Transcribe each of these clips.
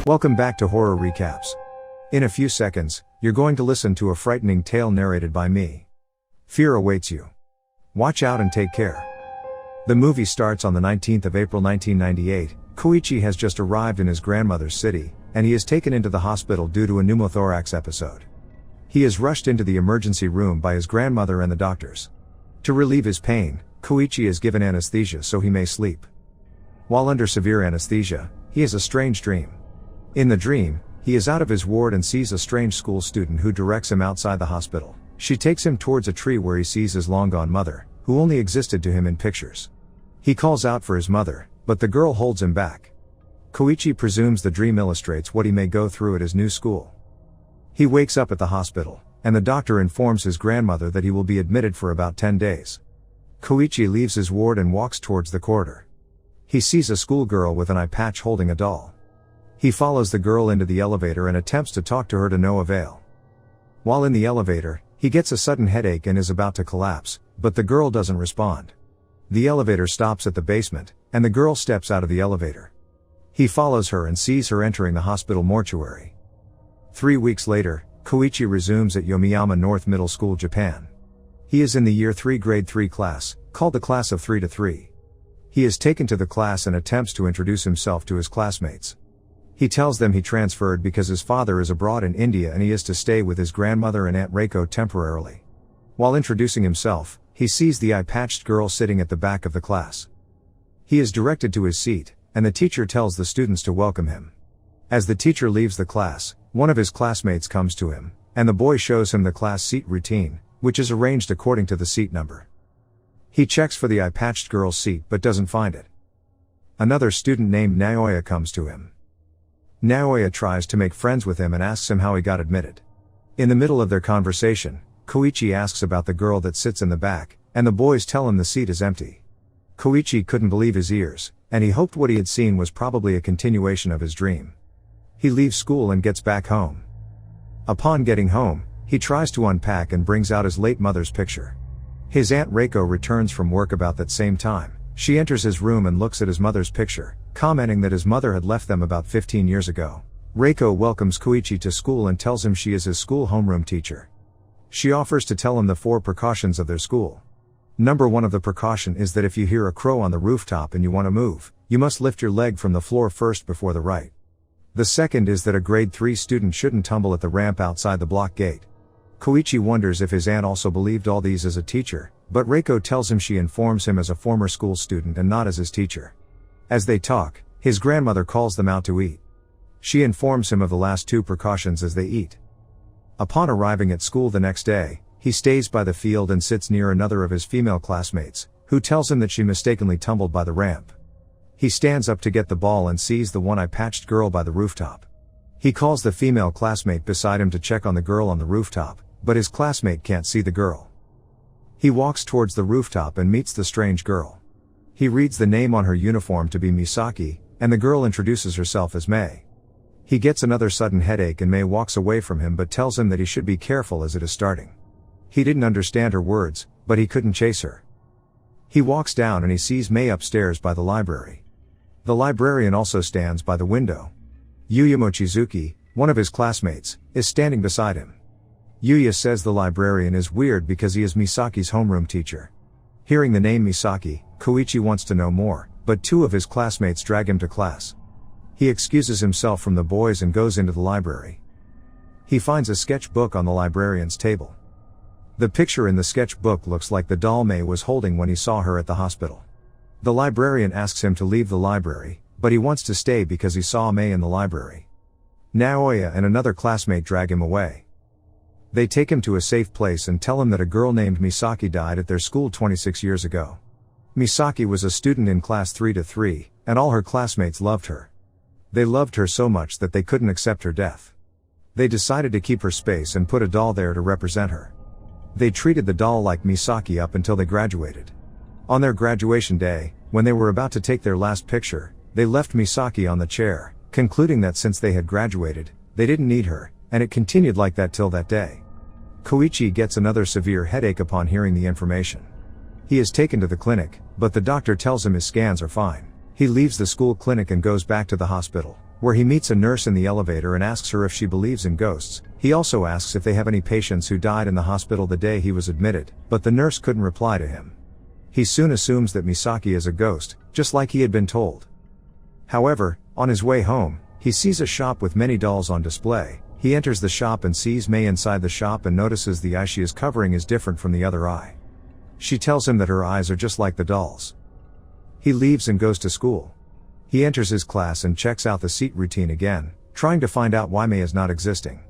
Welcome back to Horror Recaps. In a few seconds, you're going to listen to a frightening tale narrated by me. Fear awaits you. Watch out and take care. The movie starts on the 19th of April 1998. Kōichi has just arrived in his grandmother's city, and he is taken into the hospital due to a pneumothorax episode. He is rushed into the emergency room by his grandmother and the doctors. To relieve his pain, Kōichi is given anesthesia so he may sleep. While under severe anesthesia, he has a strange dream. In the dream, he is out of his ward and sees a strange school student who directs him outside the hospital. She takes him towards a tree where he sees his long-gone mother, who only existed to him in pictures. He calls out for his mother, but the girl holds him back. Kōichi presumes the dream illustrates what he may go through at his new school. He wakes up at the hospital, and the doctor informs his grandmother that he will be admitted for about 10 days. Kōichi leaves his ward and walks towards the corridor. He sees a schoolgirl with an eye patch holding a doll. He follows the girl into the elevator and attempts to talk to her to no avail. While in the elevator, he gets a sudden headache and is about to collapse, but the girl doesn't respond. The elevator stops at the basement, and the girl steps out of the elevator. He follows her and sees her entering the hospital mortuary. 3 weeks later, Kōichi resumes at Yomiyama Middle School, Japan. He is in the Year 3 Grade 3 class, called the Class of 3 to 3. He is taken to the class and attempts to introduce himself to his classmates. He tells them he transferred because his father is abroad in India and he is to stay with his grandmother and Aunt Reiko temporarily. While introducing himself, he sees the eye-patched girl sitting at the back of the class. He is directed to his seat, and the teacher tells the students to welcome him. As the teacher leaves the class, one of his classmates comes to him, and the boy shows him the class seat routine, which is arranged according to the seat number. He checks for the eye-patched girl's seat but doesn't find it. Another student named Naoya comes to him. Naoya tries to make friends with him and asks him how he got admitted. In the middle of their conversation, Kōichi asks about the girl that sits in the back, and the boys tell him the seat is empty. Kōichi couldn't believe his ears, and he hoped what he had seen was probably a continuation of his dream. He leaves school and gets back home. Upon getting home, he tries to unpack and brings out his late mother's picture. His Aunt Reiko returns from work about that same time. She enters his room and looks at his mother's picture, commenting that his mother had left them about 15 years ago. Reiko welcomes Kōichi to school and tells him she is his school homeroom teacher. She offers to tell him the 4 precautions of their school. Number 1 of the precaution is that if you hear a crow on the rooftop and you want to move, you must lift your leg from the floor first before the right. The second is that a grade 3 student shouldn't tumble at the ramp outside the block gate. Kōichi wonders if his aunt also believed all these as a teacher, but Reiko tells him she informs him as a former school student and not as his teacher. As they talk, his grandmother calls them out to eat. She informs him of the last 2 precautions as they eat. Upon arriving at school the next day, he stays by the field and sits near another of his female classmates, who tells him that she mistakenly tumbled by the ramp. He stands up to get the ball and sees the one eye-patched girl by the rooftop. He calls the female classmate beside him to check on the girl on the rooftop, but his classmate can't see the girl. He walks towards the rooftop and meets the strange girl. He reads the name on her uniform to be Misaki, and the girl introduces herself as Mei. He gets another sudden headache and Mei walks away from him but tells him that he should be careful as it is starting. He didn't understand her words, but he couldn't chase her. He walks down and he sees Mei upstairs by the library. The librarian also stands by the window. Yuya Mochizuki, one of his classmates, is standing beside him. Yuya says the librarian is weird because he is Misaki's homeroom teacher. Hearing the name Misaki, Kōichi wants to know more, but 2 of his classmates drag him to class. He excuses himself from the boys and goes into the library. He finds a sketchbook on the librarian's table. The picture in the sketchbook looks like the doll Mei was holding when he saw her at the hospital. The librarian asks him to leave the library, but he wants to stay because he saw Mei in the library. Naoya and another classmate drag him away. They take him to a safe place and tell him that a girl named Misaki died at their school 26 years ago. Misaki was a student in class 3 to 3, and all her classmates loved her. They loved her so much that they couldn't accept her death. They decided to keep her space and put a doll there to represent her. They treated the doll like Misaki up until they graduated. On their graduation day, when they were about to take their last picture, they left Misaki on the chair, concluding that since they had graduated, they didn't need her, and it continued like that till that day. Kōichi gets another severe headache upon hearing the information. He is taken to the clinic, but the doctor tells him his scans are fine. He leaves the school clinic and goes back to the hospital. where he meets a nurse in the elevator and asks her if she believes in ghosts. He also asks if they have any patients who died in the hospital the day he was admitted, but the nurse couldn't reply to him. He soon assumes that Misaki is a ghost, just like he had been told. However, on his way home, he sees a shop with many dolls on display. He enters the shop and sees Mei inside the shop and notices the eye she is covering is different from the other eye. She tells him that her eyes are just like the dolls. He leaves and goes to school. He enters his class and checks out the seat routine again, trying to find out why Mei is not existing.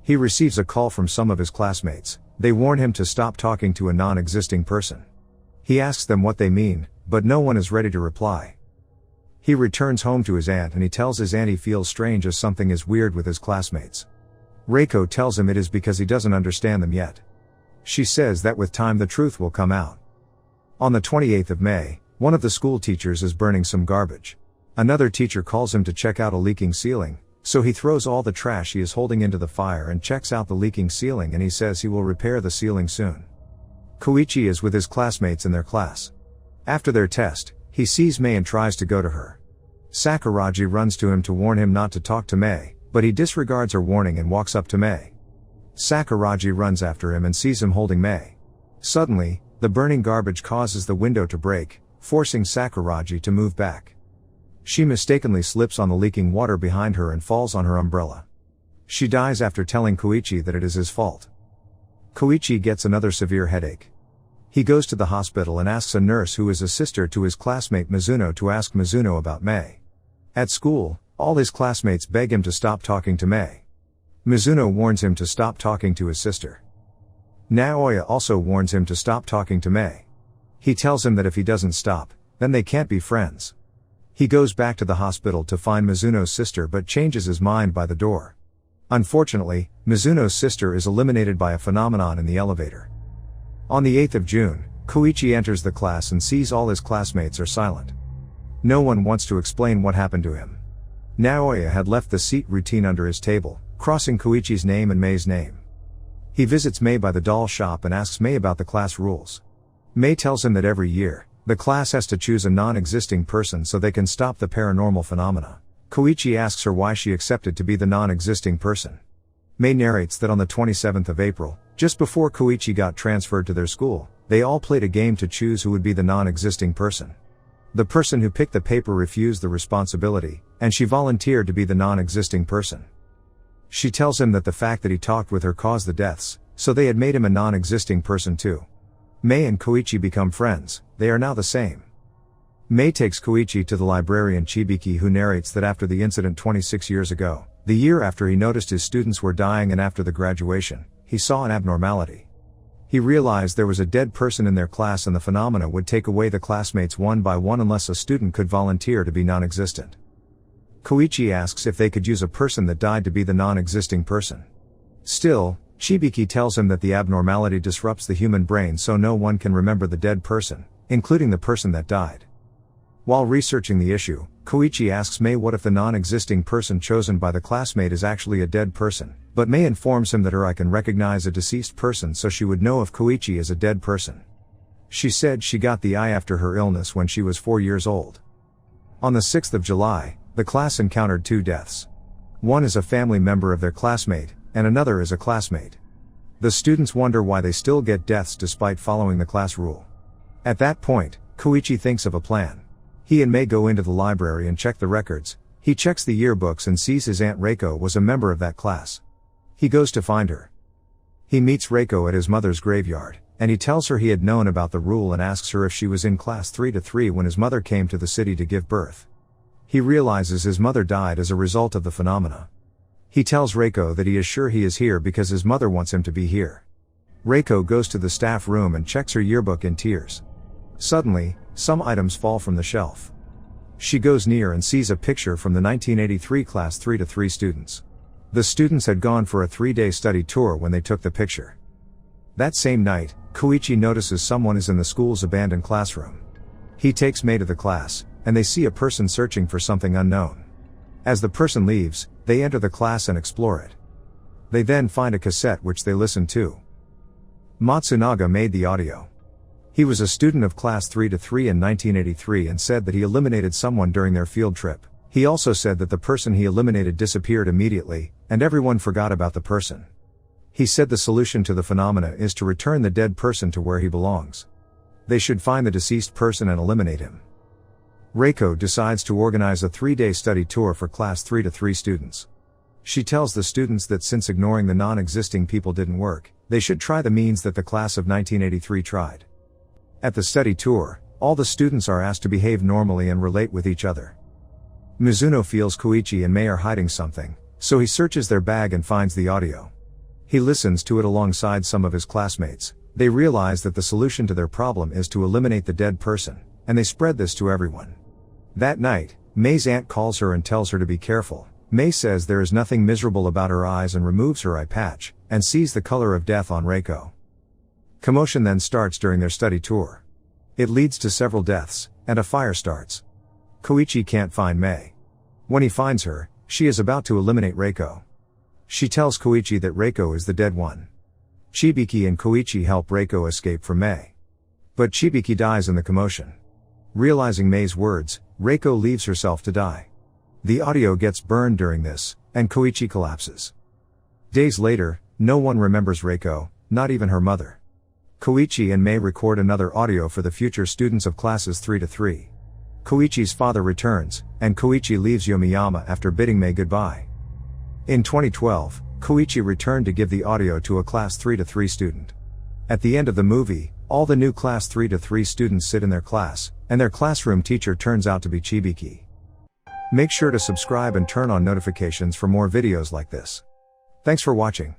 He receives a call from some of his classmates. They warn him to stop talking to a non-existing person. He asks them what they mean, but no one is ready to reply. He returns home to his aunt and he tells his aunt he feels strange as something is weird with his classmates. Reiko tells him it is because he doesn't understand them yet. She says that with time the truth will come out. On the 28th of May, one of the school teachers is burning some garbage. Another teacher calls him to check out a leaking ceiling, so he throws all the trash he is holding into the fire and checks out the leaking ceiling, and he says he will repair the ceiling soon. Kōichi is with his classmates in their class. After their test, he sees Mei and tries to go to her. Sakuragi runs to him to warn him not to talk to Mei, but he disregards her warning and walks up to Mei. Sakuragi runs after him and sees him holding Mei. Suddenly, the burning garbage causes the window to break, forcing Sakuragi to move back. She mistakenly slips on the leaking water behind her and falls on her umbrella. She dies after telling Kōichi that it is his fault. Kōichi gets another severe headache. He goes to the hospital and asks a nurse who is a sister to his classmate Mizuno to ask Mizuno about Mei. At school, all his classmates beg him to stop talking to Mei. Mizuno warns him to stop talking to his sister. Naoya also warns him to stop talking to Mei. He tells him that if he doesn't stop, then they can't be friends. He goes back to the hospital to find Mizuno's sister but changes his mind by the door. Unfortunately, Mizuno's sister is eliminated by a phenomenon in the elevator. On the 8th of June, Kōichi enters the class and sees all his classmates are silent. No one wants to explain what happened to him. Naoya had left the seat routine under his table, crossing Kōichi's name and Mei's name. He visits Mei by the doll shop and asks Mei about the class rules. Mei tells him that every year, the class has to choose a non-existing person so they can stop the paranormal phenomena. Kōichi asks her why she accepted to be the non-existing person. Mei narrates that on the 27th of April, just before Kōichi got transferred to their school, they all played a game to choose who would be the non-existing person. The person who picked the paper refused the responsibility, and she volunteered to be the non-existing person. She tells him that the fact that he talked with her caused the deaths, so they had made him a non-existing person too. Mei and Kōichi become friends. They are now the same. Mei takes Kōichi to the librarian Chibiki, who narrates that after the incident 26 years ago, the year after he noticed his students were dying and after the graduation, he saw an abnormality. He realized there was a dead person in their class and the phenomena would take away the classmates one by one unless a student could volunteer to be non-existent. Kōichi asks if they could use a person that died to be the non-existing person. Still, Chibiki tells him that the abnormality disrupts the human brain so no one can remember the dead person, including the person that died. While researching the issue, Kōichi asks Mei what if the non-existing person chosen by the classmate is actually a dead person, but Mei informs him that her eye can recognize a deceased person so she would know if Kōichi is a dead person. She said she got the eye after her illness when she was 4 years old. On the 6th of July, the class encountered 2 deaths. One is a family member of their classmate, and another is a classmate. The students wonder why they still get deaths despite following the class rule. At that point, Kōichi thinks of a plan. He and Mei go into the library and check the records. He checks the yearbooks and sees his aunt Reiko was a member of that class. He goes to find her. He meets Reiko at his mother's graveyard, and he tells her he had known about the rule and asks her if she was in class 3-3 when his mother came to the city to give birth. He realizes his mother died as a result of the phenomena. He tells Reiko that he is sure he is here because his mother wants him to be here. Reiko goes to the staff room and checks her yearbook in tears. Suddenly, some items fall from the shelf. She goes near and sees a picture from the 1983 class 3-3 students. The students had gone for a 3-day study tour when they took the picture. That same night, Kōichi notices someone is in the school's abandoned classroom. He takes Mei to the class, and they see a person searching for something unknown. As the person leaves, they enter the class and explore it. They then find a cassette which they listen to. Matsunaga made the audio. He was a student of class 3-3 in 1983 and said that he eliminated someone during their field trip. He also said that the person he eliminated disappeared immediately, and everyone forgot about the person. He said the solution to the phenomena is to return the dead person to where he belongs. They should find the deceased person and eliminate him. Reiko decides to organize a 3-day study tour for class 3-3 students. She tells the students that since ignoring the non-existing people didn't work, they should try the means that the class of 1983 tried. At the study tour, all the students are asked to behave normally and relate with each other. Mizuno feels Kōichi and Mei are hiding something, so he searches their bag and finds the audio. He listens to it alongside some of his classmates. They realize that the solution to their problem is to eliminate the dead person, and they spread this to everyone. That night, Mei's aunt calls her and tells her to be careful. Mei says there is nothing miserable about her eyes and removes her eye patch, and sees the color of death on Reiko. Commotion then starts during their study tour. It leads to several deaths, and a fire starts. Kōichi can't find Mei. When he finds her, she is about to eliminate Reiko. She tells Kōichi that Reiko is the dead one. Chibiki and Kōichi help Reiko escape from Mei. But Chibiki dies in the commotion. Realizing Mei's words, Reiko leaves herself to die. The audio gets burned during this, and Kōichi collapses. Days later, no one remembers Reiko, not even her mother. Kōichi and Mei record another audio for the future students of classes 3-3. Kōichi's father returns, and Kōichi leaves Yomiyama after bidding Mei goodbye. In 2012, Kōichi returned to give the audio to a class 3-3 student. At the end of the movie, all the new class 3-3 students sit in their class, and their classroom teacher turns out to be Chibiki. Make sure to subscribe and turn on notifications for more videos like this. Thanks for watching.